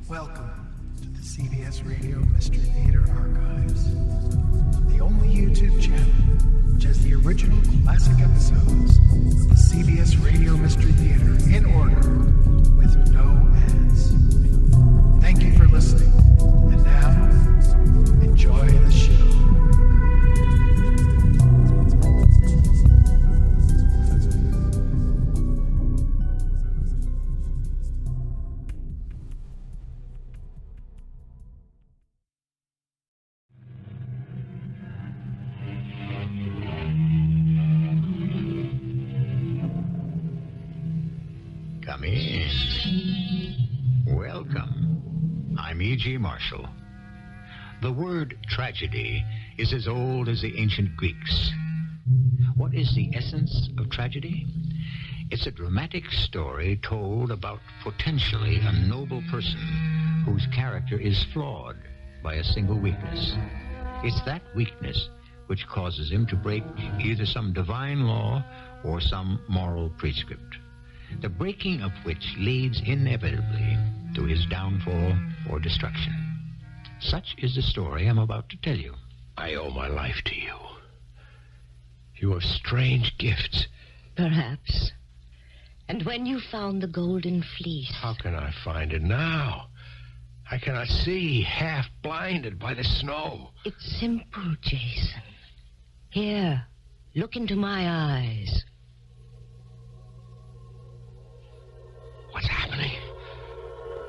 Welcome to the CBS Radio Mystery Theater Archives, the only YouTube channel which has the original classic episodes of the CBS Radio Mystery Theater in order with no ads. Thank you for listening, and now, enjoy the show. Come in. Welcome. I'm E.G. Marshall. The word tragedy is as old as the ancient Greeks. What is the essence of tragedy? It's a dramatic story told about potentially a noble person whose character is flawed by a single weakness. It's that weakness which causes him to break either some divine law or some moral prescript, the breaking of which leads inevitably to his downfall or destruction. Such is the story I'm about to tell you. I owe my life to you. You have strange gifts. Perhaps. And when you found the golden fleece... How can I find it now? I cannot see, half blinded by the snow. It's simple, Jason. Here, look into my eyes. What's happening?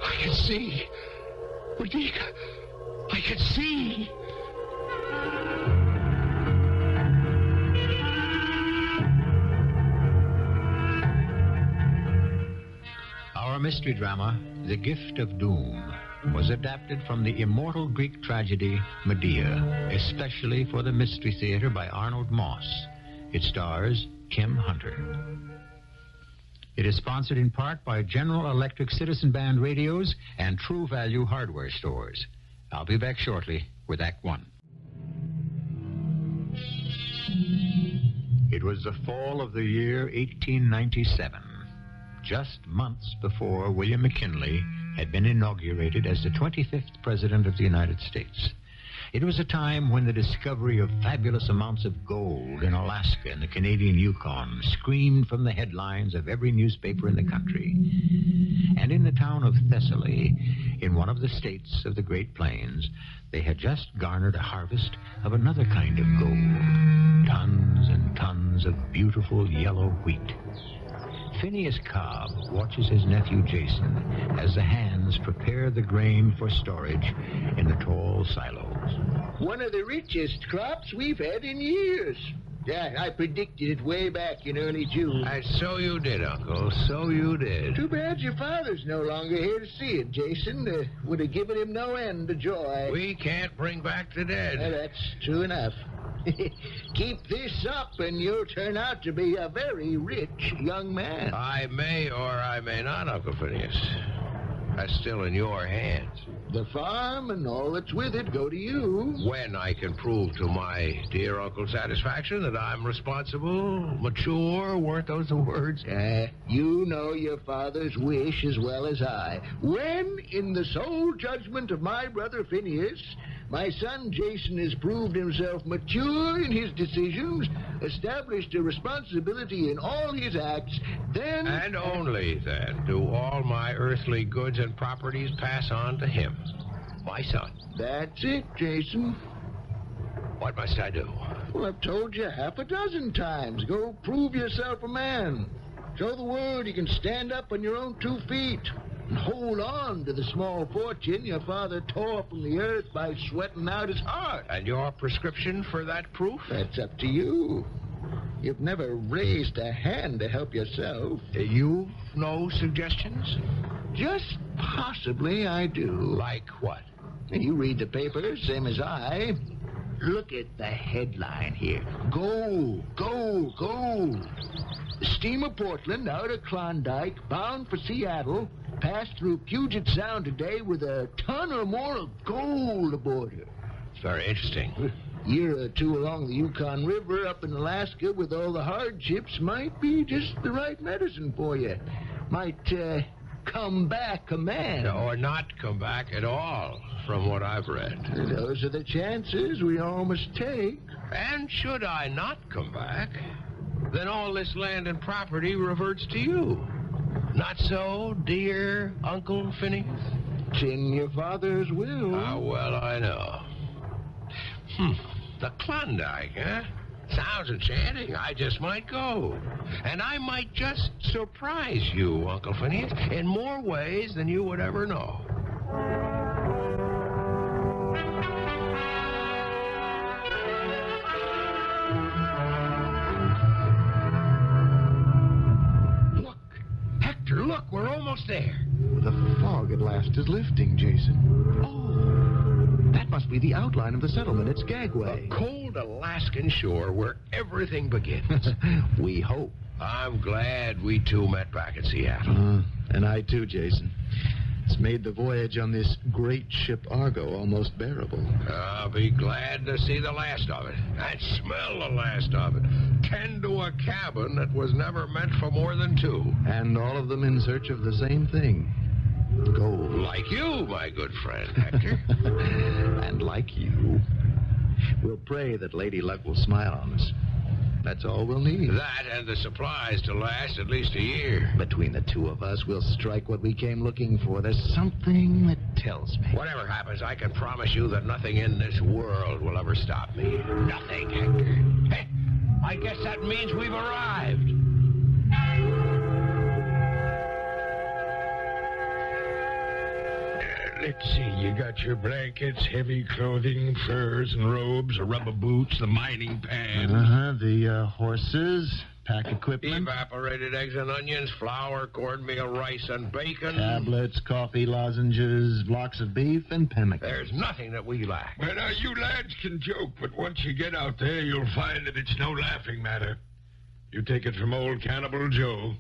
I can see. Radika, I can see. Our mystery drama, The Gift of Doom, was adapted from the immortal Greek tragedy Medea, especially for the Mystery Theater by Arnold Moss. It stars Kim Hunter. It is sponsored in part by General Electric Citizen Band radios and True Value hardware stores. I'll be back shortly with Act One. It was the fall of the year 1897, just months before William McKinley had been inaugurated as the 25th President of the United States. It was a time when the discovery of fabulous amounts of gold in Alaska and the Canadian Yukon screamed from the headlines of every newspaper in the country. And in the town of Thessaly, in one of the states of the Great Plains, they had just garnered a harvest of another kind of gold. Tons and tons of beautiful yellow wheat. Phineas Cobb watches his nephew Jason as the hands prepare the grain for storage in the tall silos. One of the richest crops we've had in years. Yeah, I predicted it way back in early June. And so you did, Uncle. So you did. Too bad your father's no longer here to see it, Jason. Would have given him no end of joy. We can't bring back the dead. That's true enough. Keep this up and you'll turn out to be a very rich young man. I may or I may not, Uncle Phineas. That's still in your hands. The farm and all that's with it go to you. When I can prove to my dear uncle's satisfaction that I'm responsible, mature, weren't those the words? You know your father's wish as well as I. When, in the sole judgment of my brother Phineas, my son Jason has proved himself mature in his decisions, established a responsibility in all his acts, then... And only then do all my earthly goods and properties pass on to him, my son. That's it, Jason. What must I do? Well, I've told you half a dozen times. Go prove yourself a man. Show the world you can stand up on your own 2 feet. And hold on to the small fortune your father tore from the earth by sweating out his heart. And your prescription for that proof? That's up to you. You've never raised a hand to help yourself. You've no suggestions? Just possibly I do. Like what? You read the paper, same as I. Look at the headline here. Gold, gold, gold. The steamer Portland out of Klondike, bound for Seattle, passed through Puget Sound today with a ton or more of gold aboard her. It's very interesting. A year or two along the Yukon River up in Alaska with all the hardships might be just the right medicine for you. Might come back a man. Or not come back at all, from what I've read. Those are the chances we all must take. And should I not come back, then all this land and property reverts to you. Not so, dear Uncle Phineas? It's in your father's will. Ah, well, I know. The Klondike, huh? Sounds enchanting. I just might go. And I might just surprise you, Uncle Phineas, in more ways than you would ever know. Look, Hector, look, we're almost there. The fog at last is lifting, Jason. Oh, that must be the outline of the settlement. It's Gagway. A cold Alaskan shore where everything begins. We hope. I'm glad we two met back at Seattle. And I too, Jason. It's made the voyage on this great ship Argo almost bearable. I'll be glad to see the last of it. And smell the last of it. Tend to a cabin that was never meant for more than two. And all of them in search of the same thing. Gold. Like you, my good friend, Hector. And like you. We'll pray that Lady Luck will smile on us. That's all we'll need. That and the supplies to last at least a year. Between the two of us, we'll strike what we came looking for. There's something that tells me. Whatever happens, I can promise you that nothing in this world will ever stop me. Nothing, Hector. Hey, I guess that means we've arrived. Let's see, you got your blankets, heavy clothing, furs and robes, rubber boots, the mining pans. The horses, pack equipment. Evaporated eggs and onions, flour, cornmeal, rice, and bacon. Tablets, coffee, lozenges, blocks of beef, and pemmican. There's nothing that we lack. Well, now, you lads can joke, but once you get out there, you'll find that it's no laughing matter. You take it from old Cannibal Joe.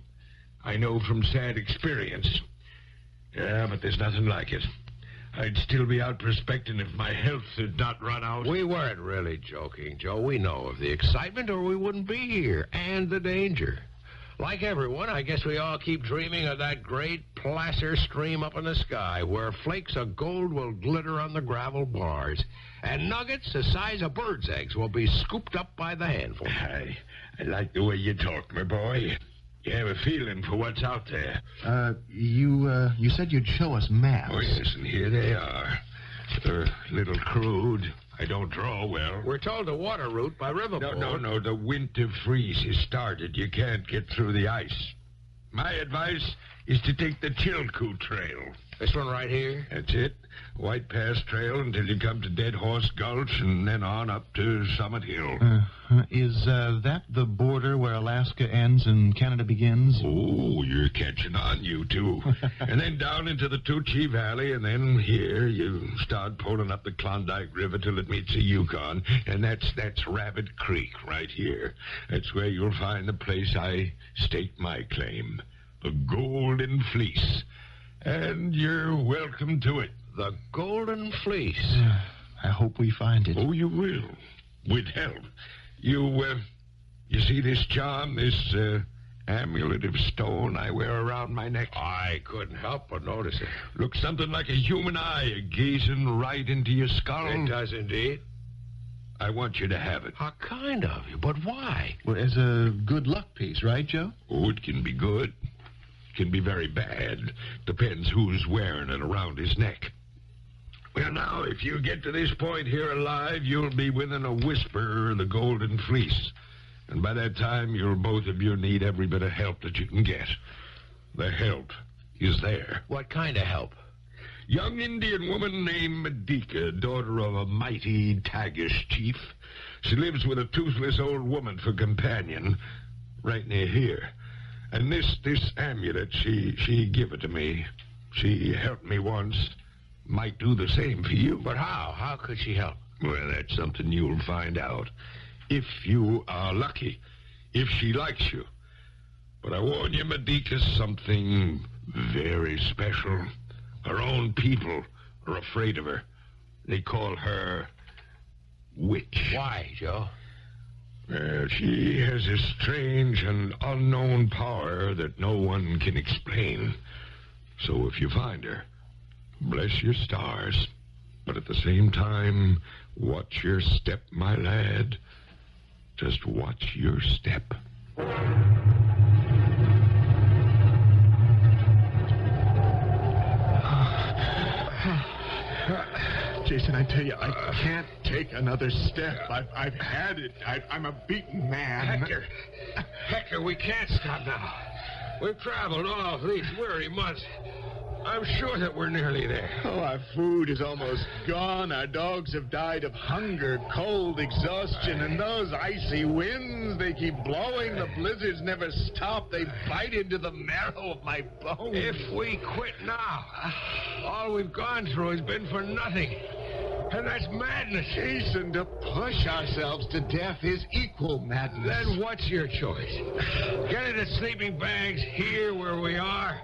I know from sad experience. Yeah, but there's nothing like it. I'd still be out prospecting if my health had not run out. We weren't really joking, Joe. We know of the excitement or we wouldn't be here, and the danger. Like everyone, I guess we all keep dreaming of that great placer stream up in the sky where flakes of gold will glitter on the gravel bars, and nuggets the size of birds' eggs will be scooped up by the handful. I like the way you talk, my boy. You have a feeling for what's out there. You said you'd show us maps. Oh, yes, and here they are. They're a little crude. I don't draw well. We're told the water route by riverboat. No. The winter freeze has started. You can't get through the ice. My advice is to take the Chilkoot Trail. This one right here? That's it. White Pass Trail until you come to Dead Horse Gulch and then on up to Summit Hill. Is that the border where Alaska ends and Canada begins? Oh, you're catching on, you two. And then down into the Tucci Valley, and then here you start pulling up the Klondike River till it meets the Yukon, and that's Rabbit Creek right here. That's where you'll find the place I stake my claim, the Golden Fleece. And you're welcome to it. The Golden Fleece. I hope we find it. Oh, you will. With help. You see this charm, this amulet of stone I wear around my neck? I couldn't help but notice it. Looks something like a human eye gazing right into your skull. It does indeed. I want you to have it. How kind of you, but why? Well, as a good luck piece, right, Joe? Oh, it can be good. It can be very bad. Depends who's wearing it around his neck. Well, now, if you get to this point here alive, you'll be within a whisper of the Golden Fleece. And by that time, you'll both of you need every bit of help that you can get. The help is there. What kind of help? Young Indian woman named Medica, daughter of a mighty Tagish chief. She lives with a toothless old woman for companion, right near here. And this amulet, she give it to me. She helped me once. Might do the same for you. But how? How could she help? Well, that's something you'll find out. If you are lucky. If she likes you. But I warn you, Medica's something very special. Her own people are afraid of her. They call her Witch. Why, Joe? Well, she has a strange and unknown power that no one can explain. So if you find her, bless your stars. But at the same time, watch your step, my lad. Just watch your step. Jason, I tell you, I can't take another step. I've had it. I'm a beaten man. Hector, we can't stop now. We've traveled all these weary months. I'm sure that we're nearly there. Oh, our food is almost gone. Our dogs have died of hunger, cold, exhaustion, and those icy winds, they keep blowing. The blizzards never stop. They bite into the marrow of my bones. If we quit now, all we've gone through has been for nothing. And that's madness. Jason, to push ourselves to death is equal madness. Then what's your choice? Get into sleeping bags here where we are,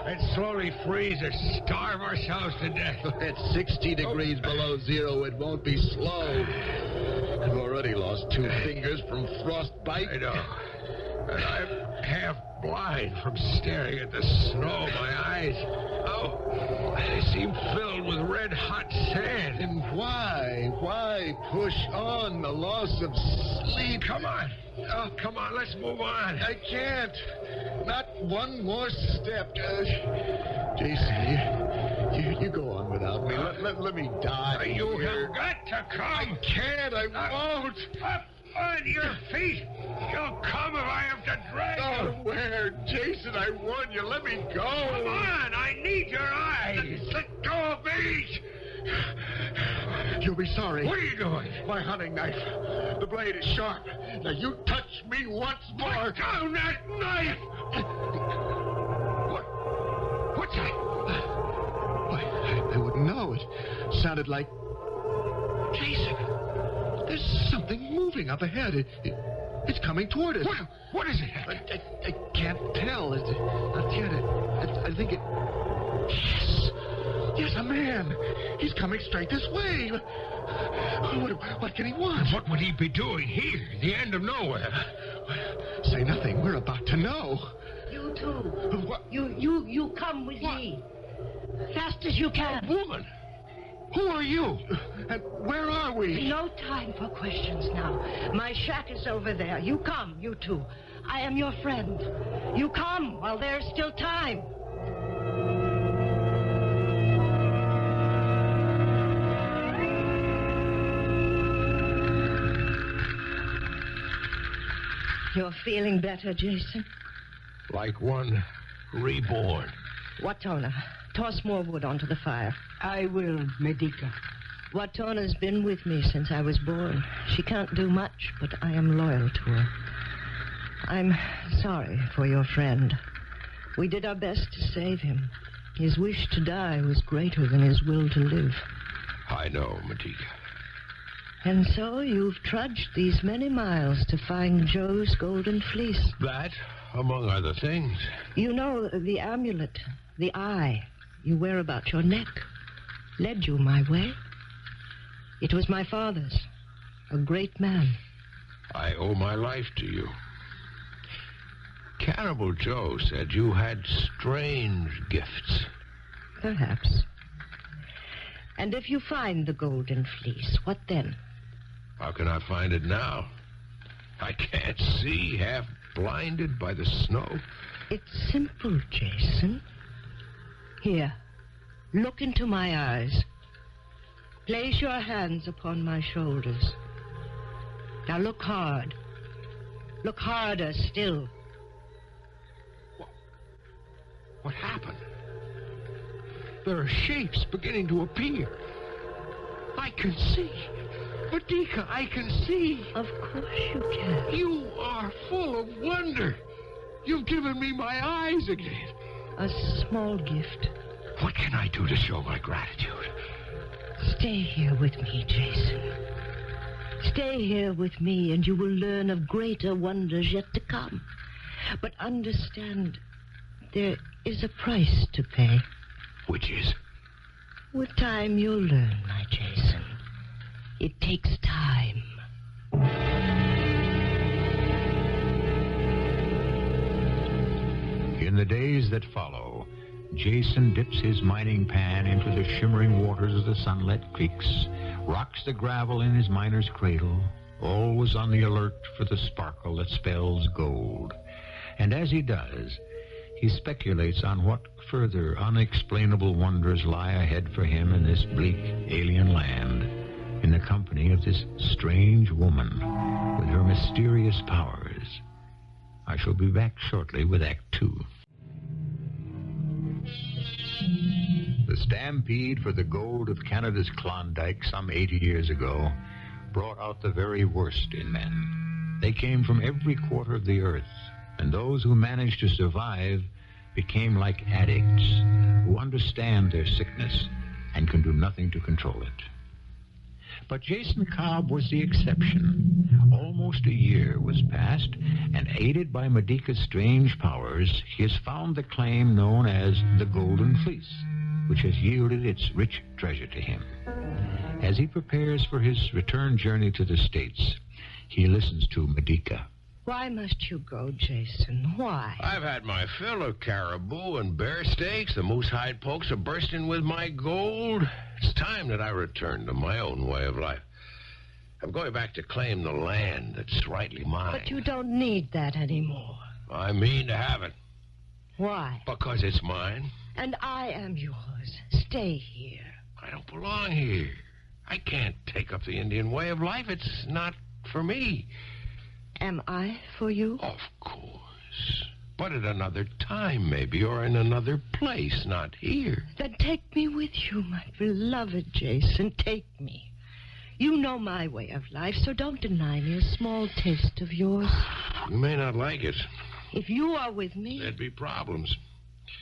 and slowly freeze or starve ourselves to death. At 60 degrees below zero, it won't be slow. I've already lost 2 fingers from frostbite. I know. And I'm half blind from staring at the snow. My eyes, they seem filled with red-hot sand. And why push on the loss of sleep? Come on. Oh, come on, let's move on. I can't. Not one more step. Jason, you go on without me. Let me die. You here. have got to come. I can't. I won't. Up on your feet. You'll come if I have to drag you. Oh, where? Jason, I warn you. Let me go. Come on, I need your eyes. Let go of me. You'll be sorry. What are you doing? My hunting knife. The blade is sharp. Now, you touch me once more. Put down that knife! What's that? Why, I wouldn't know. It sounded like... Jason, there's something moving up ahead. It's coming toward us. What is it? I can't tell. Not yet. I think it... Yes, a man. He's coming straight this way. What can he want? What would he be doing here, the end of nowhere? Say nothing. We're about to know. You too. What? You come with me. Fast as you can. Woman, who are you? And where are we? No time for questions now. My shack is over there. You come, you two. I am your friend. You come while there's still time. You're feeling better, Jason? Like one reborn. Watona, toss more wood onto the fire. I will, Medica. Watona's been with me since I was born. She can't do much, but I am loyal to her. I'm sorry for your friend. We did our best to save him. His wish to die was greater than his will to live. I know, Medica. And so you've trudged these many miles to find Joe's golden fleece. That, among other things. You know, the amulet, the eye you wear about your neck, led you my way. It was my father's, a great man. I owe my life to you. Cannibal Joe said you had strange gifts. Perhaps. And if you find the golden fleece, what then? How can I find it now? I can't see, half blinded by the snow. It's simple, Jason. Here, look into my eyes. Place your hands upon my shoulders. Now look hard. Look harder still. What happened? There are shapes beginning to appear. I can see. Medica, I can see. Of course you can. You are full of wonder. You've given me my eyes again. A small gift. What can I do to show my gratitude? Stay here with me, Jason. Stay here with me, and you will learn of greater wonders yet to come. But understand, there is a price to pay. Which is? With time, you'll learn, my Jason. It takes time. In the days that follow, Jason dips his mining pan into the shimmering waters of the sunlit creeks, rocks the gravel in his miner's cradle, always on the alert for the sparkle that spells gold. And as he does, he speculates on what further unexplainable wonders lie ahead for him in this bleak alien land, in the company of this strange woman with her mysterious powers. I shall be back shortly with Act 2. The stampede for the gold of Canada's Klondike some 80 years ago brought out the very worst in men. They came from every quarter of the earth, and those who managed to survive became like addicts who understand their sickness and can do nothing to control it. But Jason Cobb was the exception. Almost a year was past, and aided by Medica's strange powers, he has found the claim known as the Golden Fleece, which has yielded its rich treasure to him. As he prepares for his return journey to the States, he listens to Medica. Why must you go, Jason? Why? I've had my fill of caribou and bear steaks. The moose hide pokes are bursting with my gold. It's time that I return to my own way of life. I'm going back to claim the land that's rightly mine. But you don't need that anymore. I mean to have it. Why? Because it's mine. And I am yours. Stay here. I don't belong here. I can't take up the Indian way of life. It's not for me. Am I for you? Of course. But at another time, maybe, or in another place, not here. Then take me with you, my beloved Jason. Take me. You know my way of life, so don't deny me a small taste of yours. You may not like it. If you are with me... There'd be problems.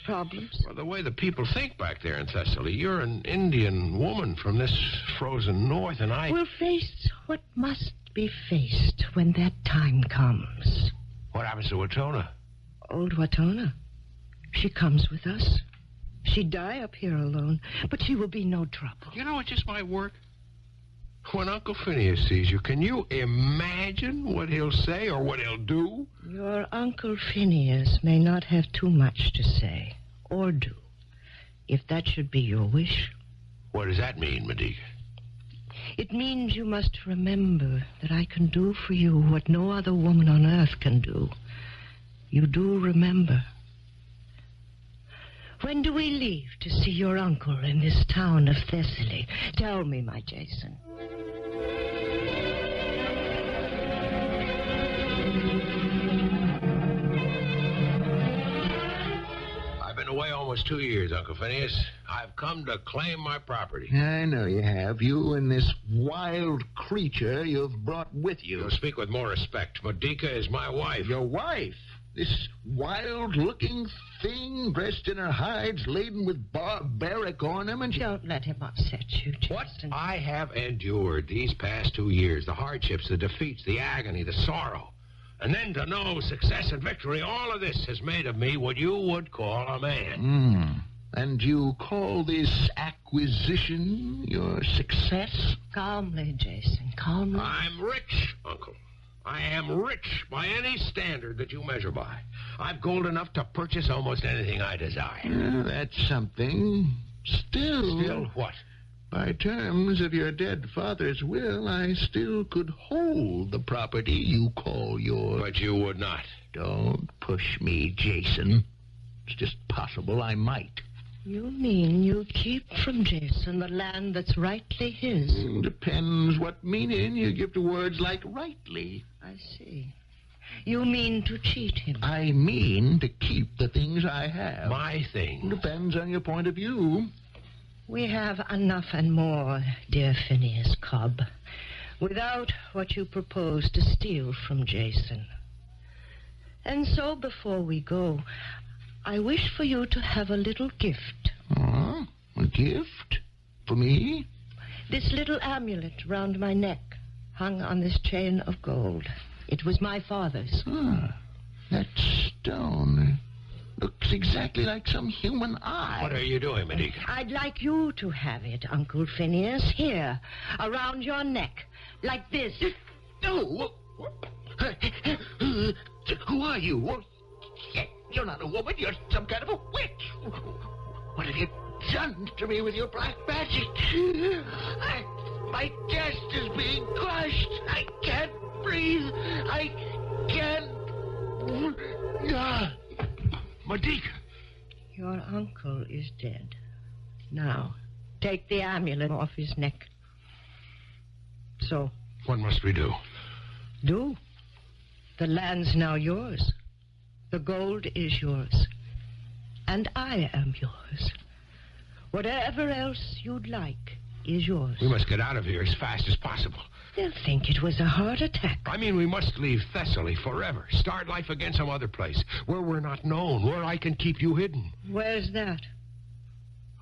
Problems? Well, the way the people think back there in Thessaly. You're an Indian woman from this frozen north, and I... We'll face what must be faced when that time comes. What happens to Watona? Old Watona. She comes with us. She'd die up here alone, but she will be no trouble. You know, it just might work. When Uncle Phineas sees you, can you imagine what he'll say or what he'll do? Your Uncle Phineas may not have too much to say, or do, if that should be your wish. What does that mean, Medica? It means you must remember that I can do for you what no other woman on earth can do. You do remember. When do we leave to see your uncle in this town of Thessaly? Tell me, my Jason. I've been away almost 2 years, Uncle Phineas. I've come to claim my property. I know you have. You and this wild creature you've brought with you. You'll speak with more respect. Medica is my wife. Your wife? This wild-looking thing dressed in her hides laden with barbaric ornaments? Don't let him upset you, Jason. What I have endured these past 2 years, the hardships, the defeats, the agony, the sorrow, and then to know success and victory, all of this has made of me what you would call a man. And you call this acquisition your success? Calmly, Jason, calmly. I'm rich, Uncle. I am rich by any standard that you measure by. I've gold enough to purchase almost anything I desire. That's something. Still... Still what? By terms of your dead father's will, I still could hold the property you call yours. But you would not. Don't push me, Jason. It's just possible I might. You mean you keep from Jason the land that's rightly his? Depends what meaning you give to words like rightly. I see. You mean to cheat him? I mean to keep the things I have. My thing. Depends on your point of view. We have enough and more, dear Phineas Cobb, without what you propose to steal from Jason. And so, before we go, I wish for you to have a little gift. Oh, a gift? For me? This little amulet round my neck, hung on this chain of gold. It was my father's. That stone looks exactly like some human eye. What are you doing, Medica? I'd like you to have it, Uncle Phineas, here, around your neck, like this. No! Who are you? You're not a woman. You're some kind of a witch. What have you done to me with your black magic? My chest is being crushed. I can't breathe. I can't... Medika! Your uncle is dead. Now, take the amulet off his neck. So, What must we do? do. The land's now yours. The gold is yours. And I am yours. Whatever else you'd like is yours. We must get out of here as fast as possible. They'll think it was a heart attack. I mean, we must leave Thessaly forever. Start life again some other place, where we're not known, where I can keep you hidden. Where's that?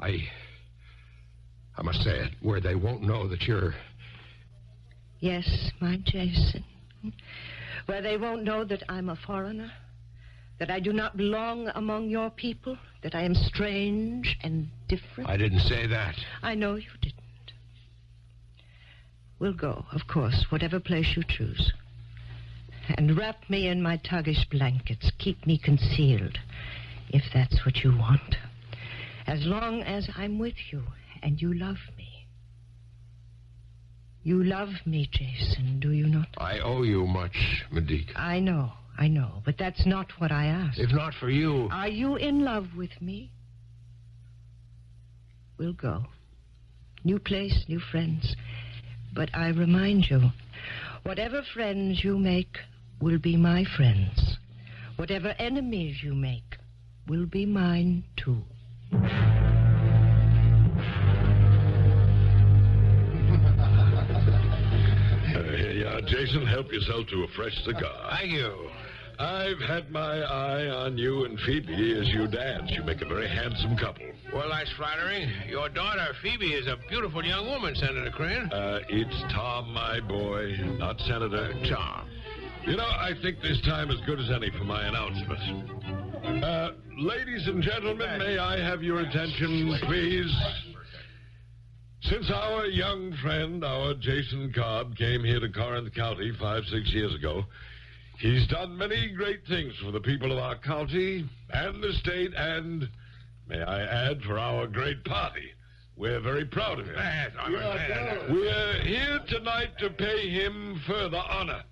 I must say it, where they won't know that you're... Yes, my Jason. Where they won't know that I'm a foreigner, that I do not belong among your people, that I am strange and different. I didn't say that. I know you didn't. We'll go, of course, whatever place you choose. And wrap me in my tuggish blankets. Keep me concealed, if that's what you want. As long as I'm with you and you love me. You love me, Jason, do you not? I owe you much, Medika. I know, but that's not what I asked. If not for you... Are you in love with me? We'll go. New place, new friends. But I remind you, whatever friends you make will be my friends. Whatever enemies you make will be mine, too. Here you are, Jason. Help yourself to a fresh cigar. Thank you. I've had my eye on you and Phoebe as you dance. You make a very handsome couple. Well, that's flattering. Your daughter, Phoebe, is a beautiful young woman, Senator Crane. It's Tom, my boy, not Senator. Tom. You know, I think this time as good as any for my announcement. Ladies and gentlemen, may I have your attention, please? Since our young friend, our Jason Cobb, came here to Corinth County 5-6 years ago, he's done many great things for the people of our county and the state and, may I add, for our great party. We're very proud of him. We're here tonight to pay him further honor.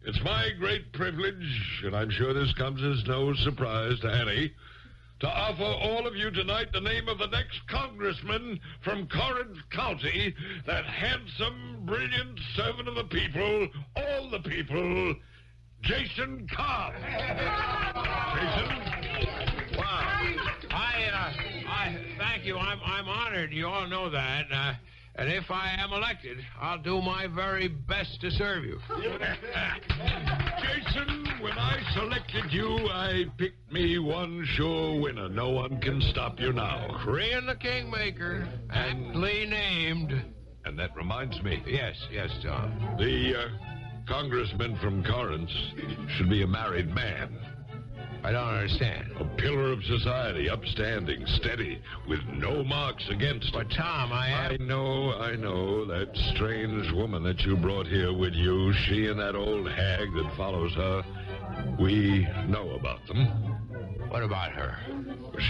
It's my great privilege, and I'm sure this comes as no surprise to any, to offer all of you tonight the name of the next congressman from Corinth County, that handsome, brilliant servant of the people, all the people, Jason Cobb. Jason? Wow. I thank you. I'm honored. You all know that. And if I am elected, I'll do my very best to serve you. Jason, when I selected you, I picked me one sure winner. No one can stop you now. Crane the Kingmaker, aptly named. And that reminds me. Yes, Tom. The congressman from Corinth should be a married man. I don't understand. A pillar of society, upstanding, steady, with no marks against it. But, Tom, I know. That strange woman that you brought here with you, she and that old hag that follows her, we know about them. What about her?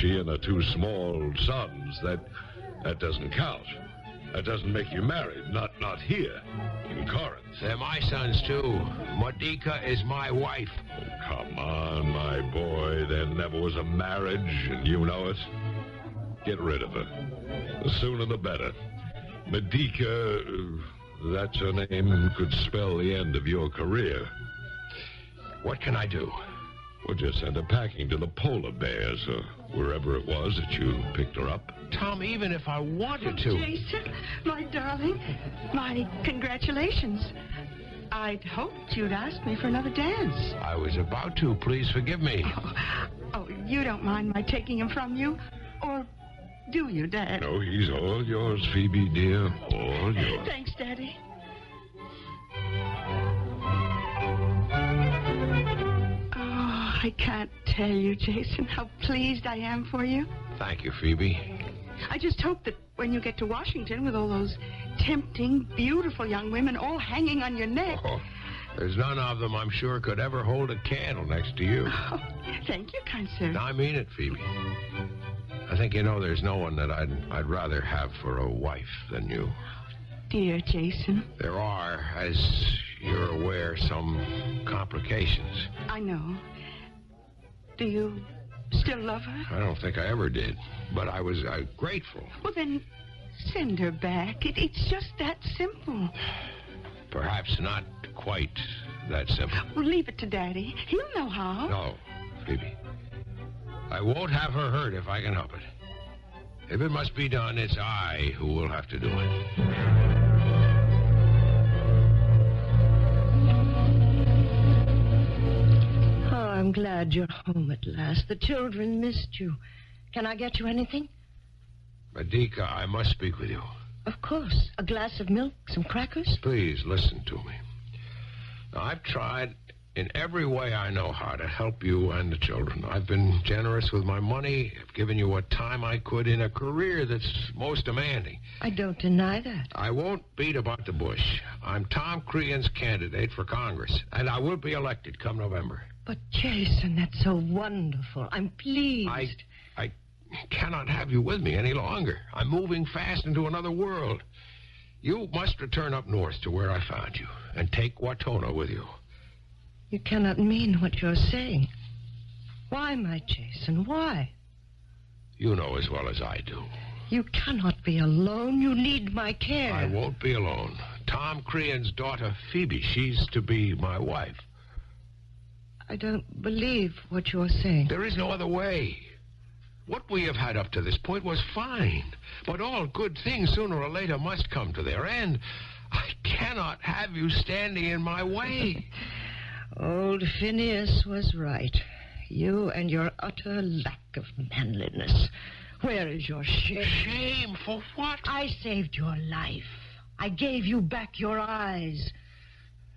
She and her two small sons, that doesn't count. That doesn't make you married. Not here, in Corinth. They're my sons, too. Medika is my wife. Oh, come on, my boy. There never was a marriage, and you know it. Get rid of her. The sooner the better. Medika, that's her name, could spell the end of your career. What can I do? Well, just send her packing to the polar bears, or wherever it was that you picked her up. Tom, even if I wanted to... Jason, my darling, my congratulations. I'd hoped you'd ask me for another dance. I was about to. Please forgive me. Oh, you don't mind my taking him from you? Or do you, Dad? No, he's all yours, Phoebe, dear. All yours. Thanks, Daddy. Oh, I can't tell you, Jason, how pleased I am for you. Thank you, Phoebe. I just hope that when you get to Washington with all those tempting, beautiful young women all hanging on your neck... Oh, there's none of them, I'm sure, could ever hold a candle next to you. Oh, thank you, kind sir. I mean it, Phoebe. I think you know there's no one that I'd rather have for a wife than you. Dear Jason. There are, as you're aware, some complications. I know. Do you still love her? I don't think I ever did, but I was grateful. Well, then send her back. It's just that simple. Perhaps not quite that simple. Well, leave it to Daddy. He'll know how. No, Phoebe. I won't have her hurt if I can help it. If it must be done, it's I who will have to do it. Oh, I'm glad you're home at last. The children missed you. Can I get you anything? Medica, I must speak with you. Of course. A glass of milk, some crackers? Please listen to me. Now, I've tried in every way I know how to help you and the children. I've been generous with my money. I've given you what time I could in a career that's most demanding. I don't deny that. I won't beat about the bush. I'm Tom Crean's candidate for Congress, and I will be elected come November. But, Jason, that's so wonderful. I'm pleased. I cannot have you with me any longer. I'm moving fast into another world. You must return up north to where I found you and take Watona with you. You cannot mean what you're saying. Why, my Jason, why? You know as well as I do. You cannot be alone. You need my care. I won't be alone. Tom Crean's daughter, Phoebe, she's to be my wife. I don't believe what you're saying. There is no other way. What we have had up to this point was fine. But all good things sooner or later must come to their end. I cannot have you standing in my way. Old Phineas was right. You and your utter lack of manliness. Where is your shame? Shame for what? I saved your life. I gave you back your eyes.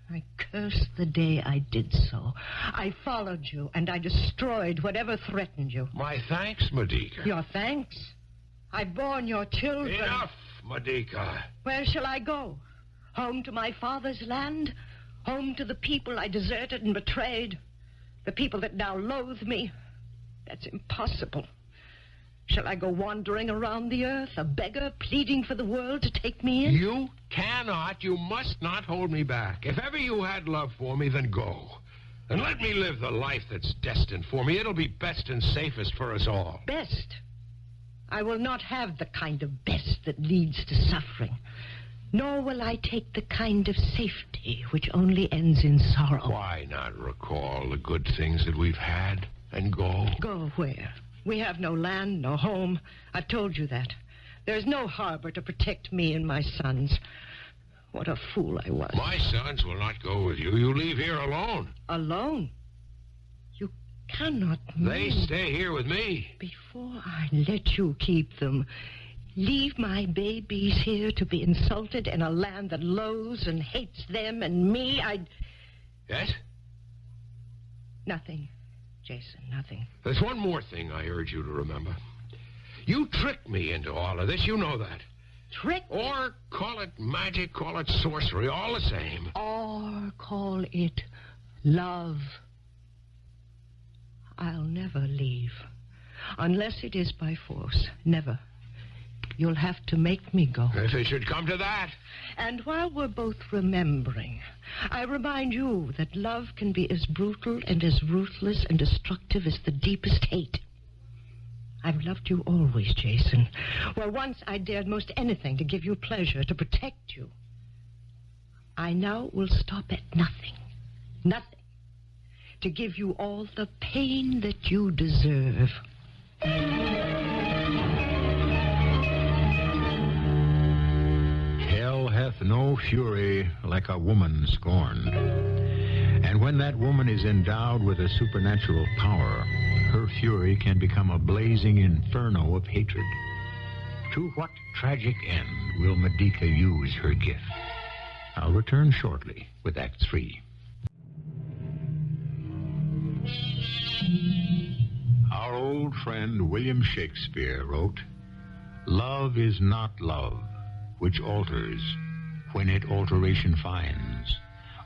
I cursed the day I did so. I followed you, and I destroyed whatever threatened you. My thanks, Medica. Your thanks? I've borne your children. Enough, Medica. Where shall I go? Home to my father's land? Home to the people I deserted and betrayed? The people that now loathe me? That's impossible. Shall I go wandering around the earth, a beggar pleading for the world to take me in? You cannot, you must not hold me back. If ever you had love for me, then go. And let me live the life that's destined for me. It'll be best and safest for us all. Best? I will not have the kind of best that leads to suffering. Nor will I take the kind of safety which only ends in sorrow. Why not recall the good things that we've had and go? Go where? We have no land, no home. I've told you that. There's no harbor to protect me and my sons. What a fool I was. My sons will not go with you. You leave here alone. Alone? You cannot They move. stay here with me. Before I let you keep them, leave my babies here to be insulted in a land that loathes and hates them and me, Yes? Nothing, Jason, nothing. There's one more thing I urge you to remember. You tricked me into all of this. You know that. Trick? Or call it magic, call it sorcery, all the same. Or call it love. I'll never leave. Unless it is by force. Never. You'll have to make me go. If it should come to that. And while we're both remembering, I remind you that love can be as brutal and as ruthless and destructive as the deepest hate. I've loved you always, Jason. Where once I dared most anything to give you pleasure, to protect you. I now will stop at nothing. Nothing. To give you all the pain that you deserve. Hell hath no fury like a woman scorned. And when that woman is endowed with a supernatural power, her fury can become a blazing inferno of hatred. To what tragic end will Medica use her gift? I'll return shortly with Act 3. Our old friend William Shakespeare wrote, "Love is not love, which alters when it alteration finds,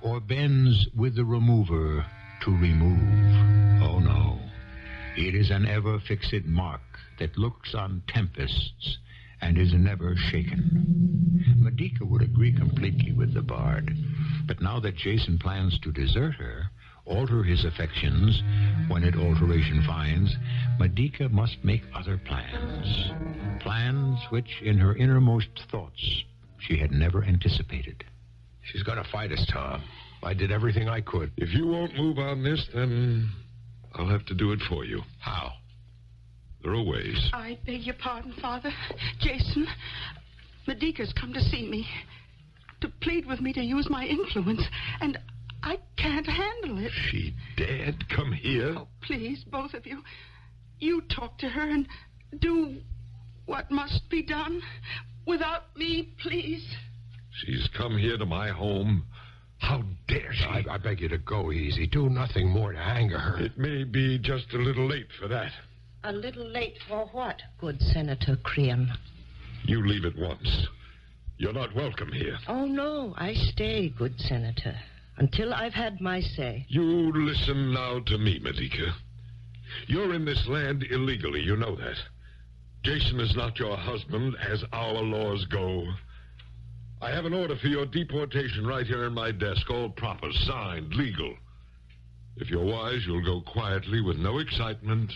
or bends with the remover to remove. Oh no, It is an ever-fixed mark that looks on tempests and is never shaken. Medica would agree completely with the bard, but now that Jason plans to desert her, alter his affections when it alteration finds, Medica must make other plans. Plans which, in her innermost thoughts, she had never anticipated. She's going to fight us, Tom. I did everything I could. If you won't move on this, then I'll have to do it for you. How? There are ways. I beg your pardon, Father. Jason, Medica's come to see me, to plead with me to use my influence, and I can't handle it. She dared come here? Oh, please, both of you. You talk to her and do what must be done. Without me, please. She's come here to my home. How dare she? I beg you to go easy. Do nothing more to anger her. It may be just a little late for that. A little late for what, good Senator Crean? You leave at once. You're not welcome here. Oh, no, I stay, good Senator, until I've had my say. You listen now to me, Medica. You're in this land illegally, you know that. Jason is not your husband, as our laws go. I have an order for your deportation right here in my desk, all proper, signed, legal. If you're wise, you'll go quietly with no excitement,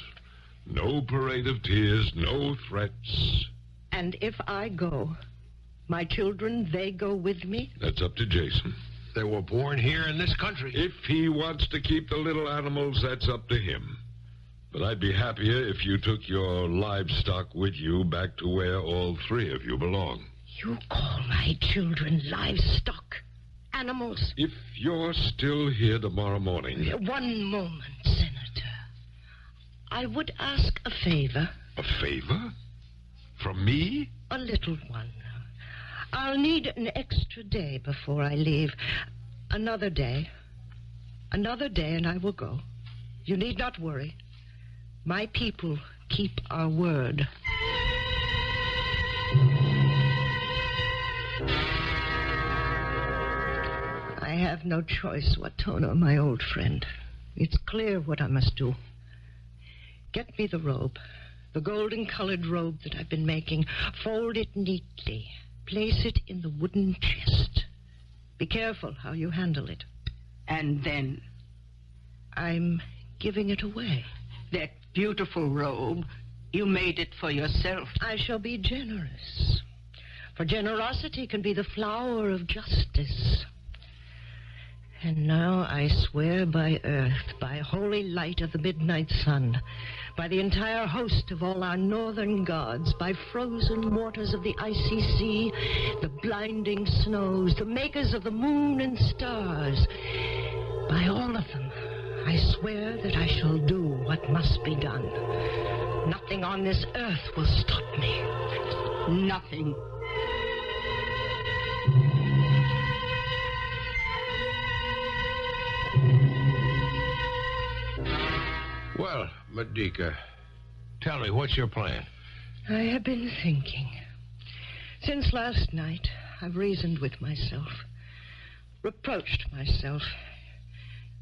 no parade of tears, no threats. And if I go, my children, they go with me? That's up to Jason. They were born here in this country. If he wants to keep the little animals, that's up to him. But I'd be happier if you took your livestock with you back to where all three of you belong. You call my children livestock? Animals? If you're still here tomorrow morning... One moment, Senator. I would ask a favor. A favor? From me? A little one. I'll need an extra day before I leave. Another day. Another day and I will go. You need not worry. My people keep our word. I have no choice, Watono, my old friend. It's clear what I must do. Get me the robe, the golden-colored robe that I've been making. Fold it neatly. Place it in the wooden chest. Be careful how you handle it. And then? I'm giving it away. That beautiful robe, you made it for yourself. I shall be generous. For generosity can be the flower of justice. And now I swear by earth, by holy light of the midnight sun, by the entire host of all our northern gods, by frozen waters of the icy sea, the blinding snows, the makers of the moon and stars, by all of them, I swear that I shall do what must be done. Nothing on this earth will stop me. Nothing. Well, Medica, tell me, what's your plan? I have been thinking. Since last night, I've reasoned with myself, reproached myself.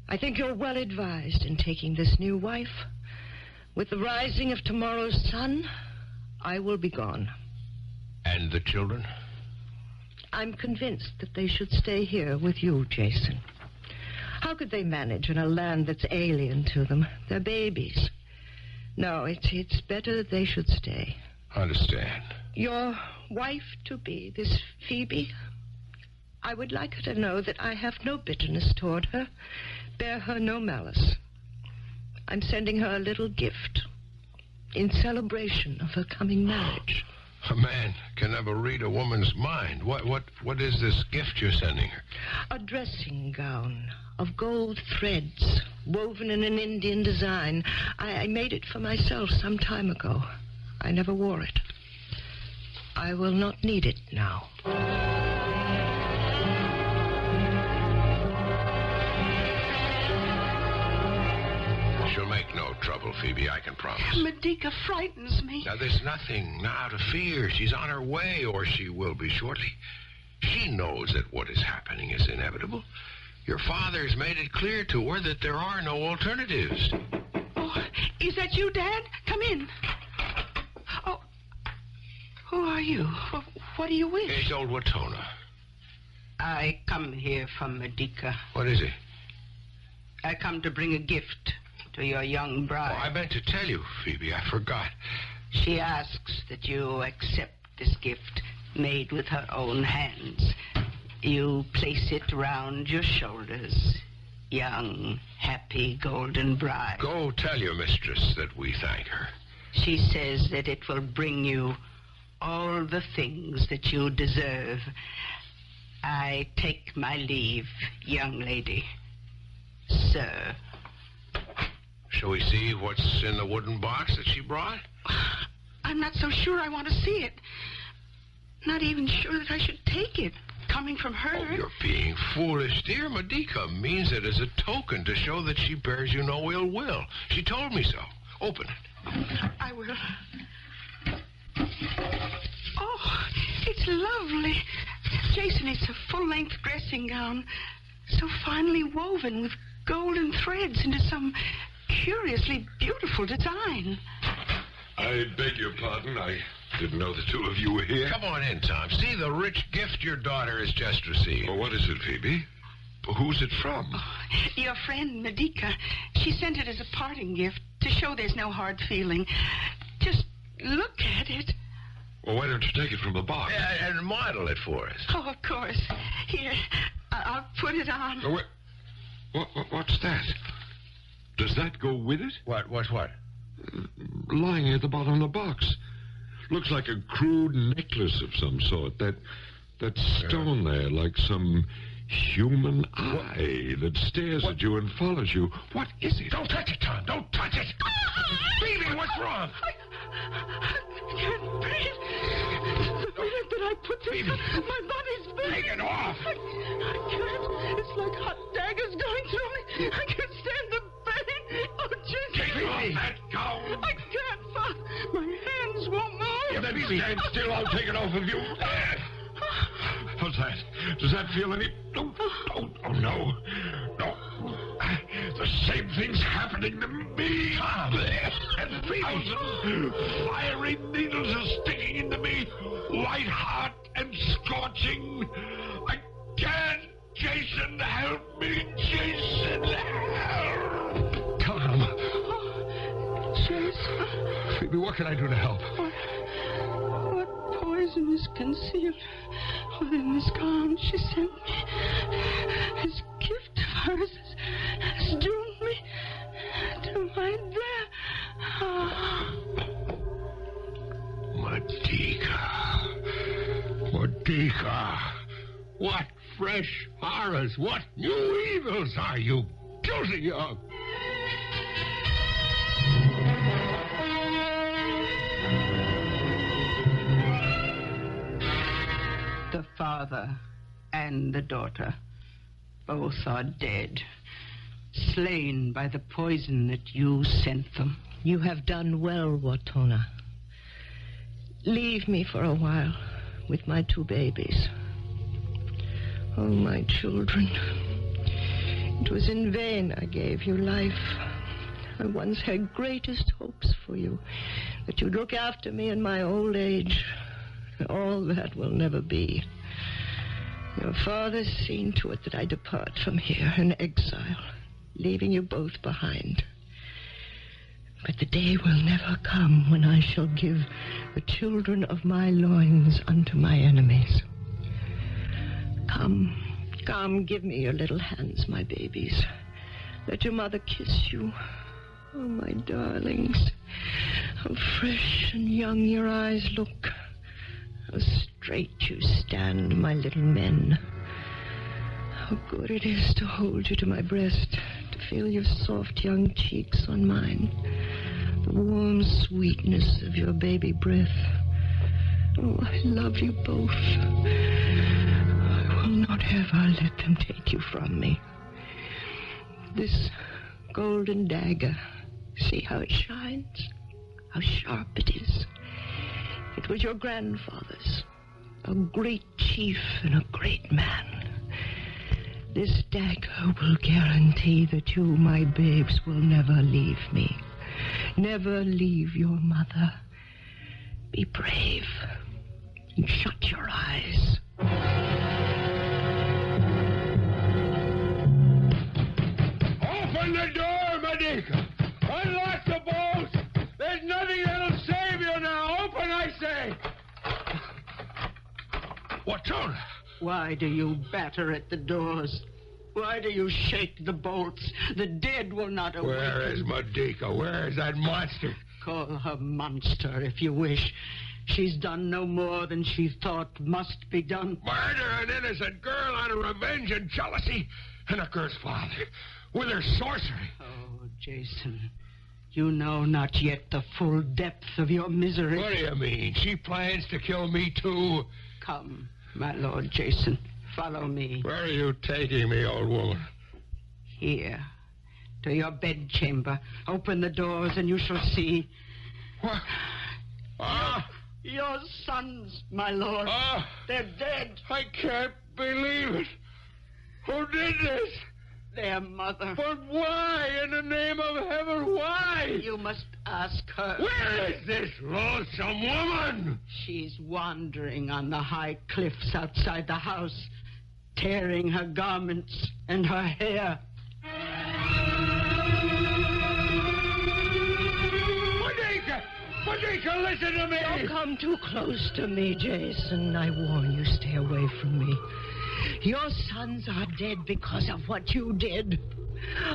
I think you're well advised in taking this new wife. With the rising of tomorrow's sun, I will be gone. And the children? I'm convinced that they should stay here with you, Jason. How could they manage in a land that's alien to them? They're babies. No, it's better that they should stay. Understand. Your wife-to-be, this Phoebe, I would like her to know that I have no bitterness toward her, bear her no malice. I'm sending her a little gift in celebration of her coming marriage. A man can never read a woman's mind. What is this gift you're sending her? A dressing gown of gold threads woven in an Indian design. I made it for myself some time ago. I never wore it. I will not need it now. She'll make no trouble, Phoebe, I can promise. Medica frightens me. Now, there's nothing now to fear. She's on her way, or she will be shortly. She knows that what is happening is inevitable. Your father's made it clear to her that there are no alternatives. Oh, Oh, is that you, Dad? Come in. Oh, who are you? What do you wish? It's old Watona. I come here from Medica. What is it? I come to bring a gift to your young bride. Oh, I meant to tell you, Phoebe. I forgot. She asks that you accept this gift made with her own hands. You place it round your shoulders. Young, happy, golden bride. Go tell your mistress that we thank her. She says that it will bring you all the things that you deserve. I take my leave, young lady. Sir. Shall we see what's in the wooden box that she brought? I'm not so sure I want to see it. Not even sure that I should take it. Coming from her. Oh, you're being foolish, dear. Medica means it as a token to show that she bears you no ill will. She told me so. Open it. I will. Oh, it's lovely. Jason, it's a full-length dressing gown. So finely woven with golden threads into some curiously beautiful design. I beg your pardon. I didn't know the two of you were here. Come on in, Tom. See the rich gift your daughter has just received. Well, what is it, Phoebe? Who's it from? Oh, your friend, Medica. She sent it as a parting gift to show there's no hard feeling. Just look at it. Well, why don't you take it from the box? And model it for us. Oh, of course. Here, I'll put it on. Oh, what's that? Does that go with it? What? Lying at the bottom of the box. Looks like a crude necklace of some sort. That stone there, like some human eye that stares at you and follows you. What is it? Don't touch it, Tom. Don't touch it. Phoebe, what's wrong? I can't breathe. The minute that I put this on, my body's burning. Take it off. I can't. It's like hot daggers going through me. I can't stand the pain. Oh, Jason. Take off that gown. I can't, Father. My hands won't move. Then stand still. I'll take it off of you. What's that? Does that feel any... Oh, no. No. The same thing's happening to me. And 1,000 fiery needles are sticking into me. White hot and scorching. I can't. Jason, help me. Jason, help. Tom. Jason. Phoebe, what can I do to help? What poison is concealed within this gown she sent me? This gift of hers has doomed me to my death. Medica. What fresh horrors, what new evils are you guilty of? The father and the daughter both are dead, slain by the poison that you sent them. You have done well, Watona. Leave me for a while with my two babies. Oh, my children. It was in vain I gave you life. I once had greatest hopes for you, that you'd look after me in my old age. All that will never be. Your father's seen to it that I depart from here in exile, leaving you both behind. But the day will never come when I shall give the children of my loins unto my enemies. Come, give me your little hands, my babies. Let your mother kiss you. Oh, my darlings, how fresh and young your eyes look. How straight you stand, my little men. How good it is to hold you to my breast, to feel your soft young cheeks on mine, the warm sweetness of your baby breath. Oh, I love you both. I will not ever let them take you from me. This golden dagger, see how it shines? How sharp it is. It was your grandfather's, a great chief and a great man. This dagger will guarantee that you, my babes, will never leave me. Never leave your mother. Be brave and shut your eyes. Open the door, Medica! Unlock the bolts! There's nothing that'll save you now! Open, I say! What's on? Why do you batter at the doors? Why do you shake the bolts? The dead will not awaken. Where is Medica? Where is that monster? Call her monster if you wish. She's done no more than she thought must be done. Murder an innocent girl out of revenge and jealousy, and a girl's father with her sorcery. Oh, Jason, you know not yet the full depth of your misery. What do you mean? She plans to kill me, too? Come, my Lord Jason, follow me. Where are you taking me, old woman? Here, to your bedchamber. Open the doors and you shall see. What? Ah! Your sons, my lord. Ah! They're dead. I can't believe it. Who did this? Their mother. But why, in the name of heaven, why? You must ask her. Where is this loathsome woman? She's wandering on the high cliffs outside the house, tearing her garments and her hair. Medica, listen to me! Don't come too close to me, Jason. I warn you, stay away from me. Your sons are dead because of what you did.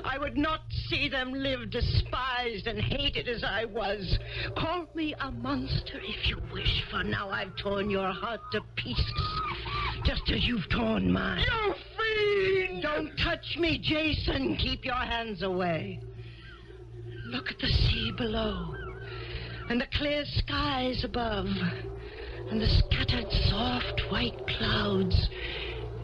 I would not see them live despised and hated as I was. Call me a monster if you wish, for now I've torn your heart to pieces, just as you've torn mine. You fiend! Don't touch me, Jason. Keep your hands away. Look at the sea below, and the clear skies above, and the scattered soft white clouds.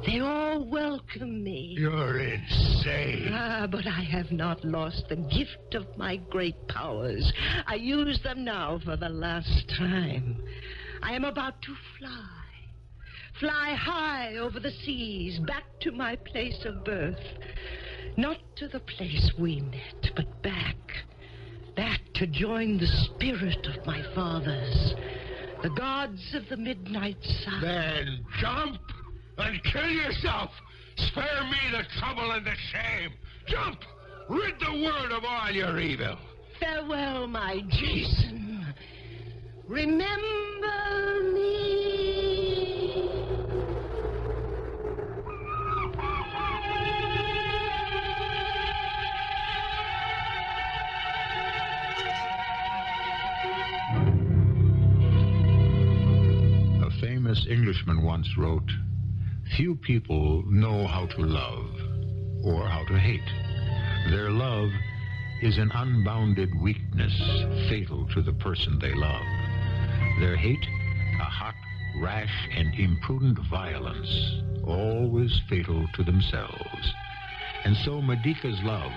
They all welcome me. You're insane. Ah, but I have not lost the gift of my great powers. I use them now for the last time. I am about to fly high over the seas, back to my place of birth. Not to the place we met, but back to join the spirit of my fathers, the gods of the midnight sun. Then jump and kill yourself. Spare me the trouble and the shame. Jump! Rid the world of all your evil. Farewell, my Jason. Remember me. A famous Englishman once wrote, "Few people know how to love or how to hate. Their love is an unbounded weakness fatal to the person they love. Their hate, a hot, rash, and imprudent violence, always fatal to themselves." And so Medica's love,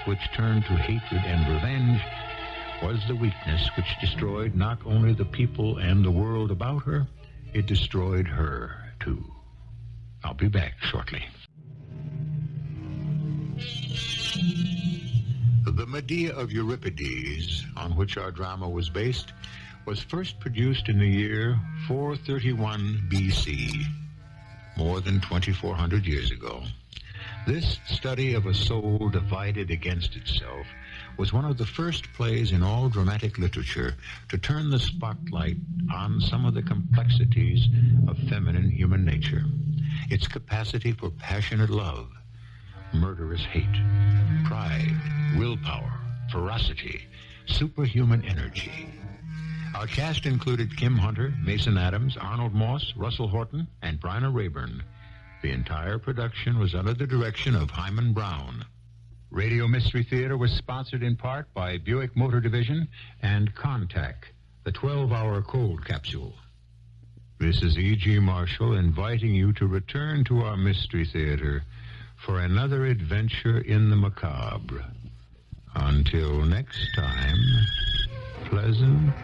which turned to hatred and revenge, was the weakness which destroyed not only the people and the world about her, it destroyed her, too. I'll be back shortly. The Medea of Euripides, on which our drama was based, was first produced in the year 431 BC, more than 2,400 years ago. This study of a soul divided against itself was one of the first plays in all dramatic literature to turn the spotlight on some of the complexities of feminine human nature. Its capacity for passionate love, murderous hate, pride, willpower, ferocity, superhuman energy. Our cast included Kim Hunter, Mason Adams, Arnold Moss, Russell Horton, and Bryna Raeburn. The entire production was under the direction of Hyman Brown. Radio Mystery Theater was sponsored in part by Buick Motor Division and Contact, the 12-hour cold capsule. This is E.G. Marshall inviting you to return to our Mystery Theater for another adventure in the macabre. Until next time, pleasant